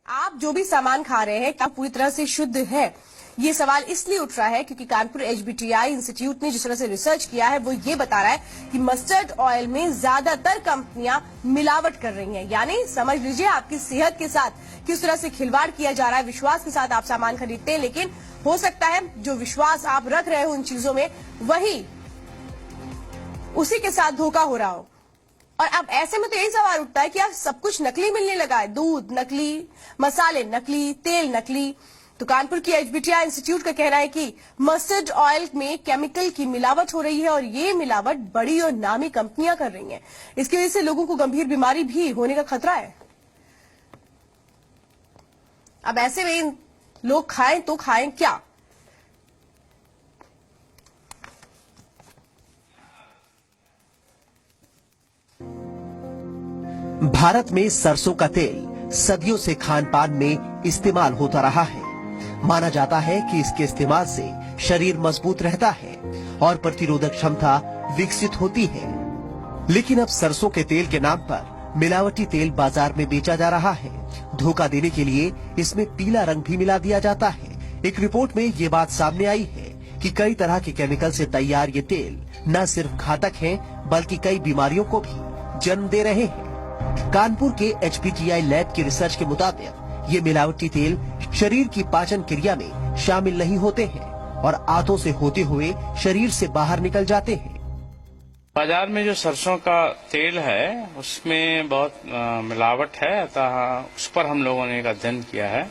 आप जो भी सामान खा रहे हैं क्या पूरी तरह से शुद्ध है? ये सवाल इसलिए उठ रहा है क्योंकि कानपुर एचबीटीआई इंस्टीट्यूट ने जिस तरह से रिसर्च किया है वो ये बता रहा है कि मस्टर्ड ऑयल में ज्यादातर कंपनियां मिलावट कर रही हैं। यानी समझ लीजिए आपकी सेहत के साथ किस तरह से खिलवाड़ किया जा रहा है। विश्वास के साथ आप सामान खरीदते हैं, लेकिन हो सकता है जो विश्वास आप रख रहे हो उन चीजों में वही उसी के साथ धोखा हो रहा हो। और अब ऐसे में तो यही सवाल उठता है कि यार सब कुछ नकली मिलने लगा है, दूध नकली, मसाले नकली, तेल नकली। तो कानपुर की एचबीटीआई इंस्टीट्यूट का कहना है कि मस्टर्ड ऑयल में केमिकल की मिलावट हो रही है और ये मिलावट बड़ी और नामी कंपनियां कर रही हैं। इसकी वजह से लोगों को गंभीर बीमारी भी होने का खतरा है। अब ऐसे में लोग खाएं तो खाएं क्या? भारत में सरसों का तेल सदियों से खान पान में इस्तेमाल होता रहा है। माना जाता है कि इसके इस्तेमाल से शरीर मजबूत रहता है और प्रतिरोधक क्षमता विकसित होती है। लेकिन अब सरसों के तेल के नाम पर मिलावटी तेल बाजार में बेचा जा रहा है। धोखा देने के लिए इसमें पीला रंग भी मिला दिया जाता है। एक रिपोर्ट में ये बात सामने आई है कि कई तरह के केमिकल से तैयार ये तेल न सिर्फ घातक है बल्कि कई बीमारियों को भी जन्म दे रहे हैं। कानपुर के एचबीटीआई लैब की रिसर्च के मुताबिक ये मिलावटी तेल शरीर की पाचन क्रिया में शामिल नहीं होते हैं और आंतों से होते हुए शरीर से बाहर निकल जाते हैं। बाजार में जो सरसों का तेल है उसमें बहुत मिलावट है, अतः उस पर हम लोगों ने एक अध्ययन किया है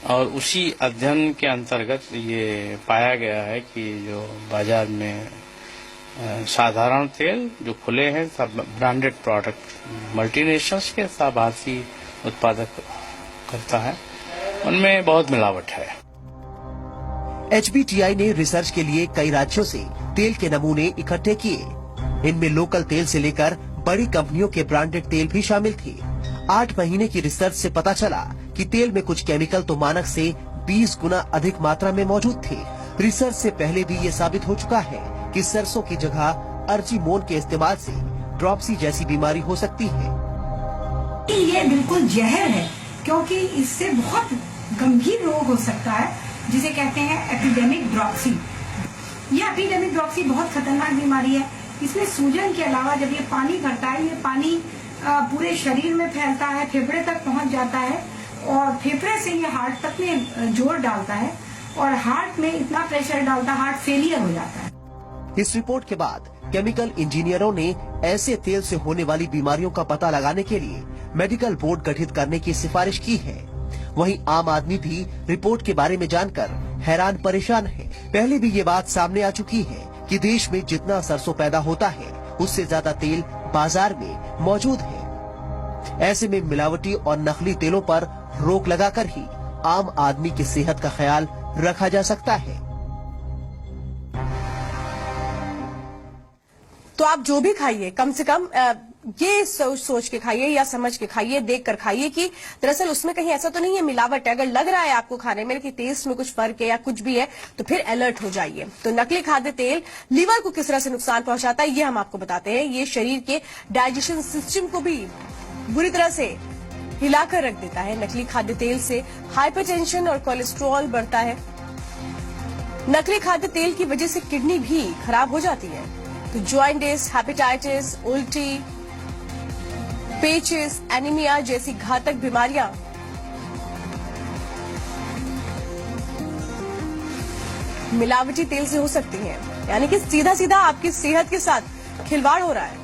और उसी अध्ययन के अंतर्गत ये पाया गया है कि जो बाजार में साधारण तेल जो खुले हैं सब ब्रांडेड प्रोडक्ट मल्टीनेशनल्स के सब भारतीय उत्पादक करता है, उनमें बहुत मिलावट है। एचबीटीआई ने रिसर्च के लिए कई राज्यों से तेल के नमूने इकट्ठे किए। इनमें लोकल तेल से लेकर बड़ी कंपनियों के ब्रांडेड तेल भी शामिल थे। 8 महीने की रिसर्च से पता चला कि तेल में कुछ केमिकल तो मानक से 20 गुना अधिक मात्रा में मौजूद थे। रिसर्च से पहले भी ये साबित हो चुका है कि सरसों की जगह अर्जिमोन के इस्तेमाल से ड्रॉपसी जैसी बीमारी हो सकती है। ये बिल्कुल जहर है क्योंकि इससे बहुत गंभीर रोग हो सकता है जिसे कहते हैं एपिडेमिक ड्रॉपसी। ये एपिडेमिक ड्रॉपसी बहुत खतरनाक बीमारी है। इसमें सूजन के अलावा जब ये पानी भरता है, ये पानी पूरे शरीर में फैलता है, फेफड़े तक पहुंच जाता है और फेफड़े से ये हार्ट तक में जोर डालता है और हार्ट में इतना प्रेशर डालता है, हार्ट फेलियर हो जाता है। इस रिपोर्ट के बाद केमिकल इंजीनियरों ने ऐसे तेल से होने वाली बीमारियों का पता लगाने के लिए मेडिकल बोर्ड गठित करने की सिफारिश की है। वहीं आम आदमी भी रिपोर्ट के बारे में जानकर हैरान परेशान है। पहले भी ये बात सामने आ चुकी है कि देश में जितना सरसों पैदा होता है उससे ज्यादा तेल बाजार में मौजूद है। ऐसे में मिलावटी और नकली तेलों पर रोक लगाकर ही आम आदमी की सेहत का ख्याल रखा जा सकता है। तो आप जो भी खाइए कम से कम ये सोच के खाइए या समझ के खाइए, देख कर खाइए कि दरअसल उसमें कहीं ऐसा तो नहीं है मिलावट है। अगर लग रहा है आपको खाने में कि टेस्ट में कुछ फर्क है या कुछ भी है तो फिर अलर्ट हो जाइए। तो नकली खाद्य तेल लीवर को किस तरह से नुकसान पहुंचाता है ये हम आपको बताते हैं। ये शरीर के डाइजेशन सिस्टम को भी बुरी तरह से हिलाकर रख देता है। नकली खाद्य तेल से हाइपरटेंशन और कोलेस्ट्रॉल बढ़ता है। नकली खाद्य तेल की वजह से किडनी भी खराब हो जाती है। तो जॉइंटिस, हेपेटाइटिस, उल्टी, पेचिस, एनीमिया जैसी घातक बीमारियां मिलावटी तेल से हो सकती हैं। यानी कि सीधा सीधा आपकी सेहत के साथ खिलवाड़ हो रहा है।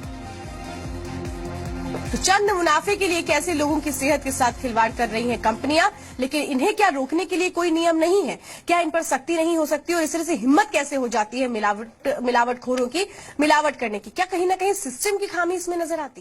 तो चंद मुनाफे के लिए कैसे लोगों की सेहत के साथ खिलवाड़ कर रही हैं कंपनियां, लेकिन इन्हें क्या रोकने के लिए कोई नियम नहीं है? क्या इन पर सख्ती नहीं हो सकती? और इस तरह से हिम्मत कैसे हो जाती है मिलावटखोरों की मिलावट करने की? क्या कहीं ना कहीं सिस्टम की खामी इसमें नजर आती है?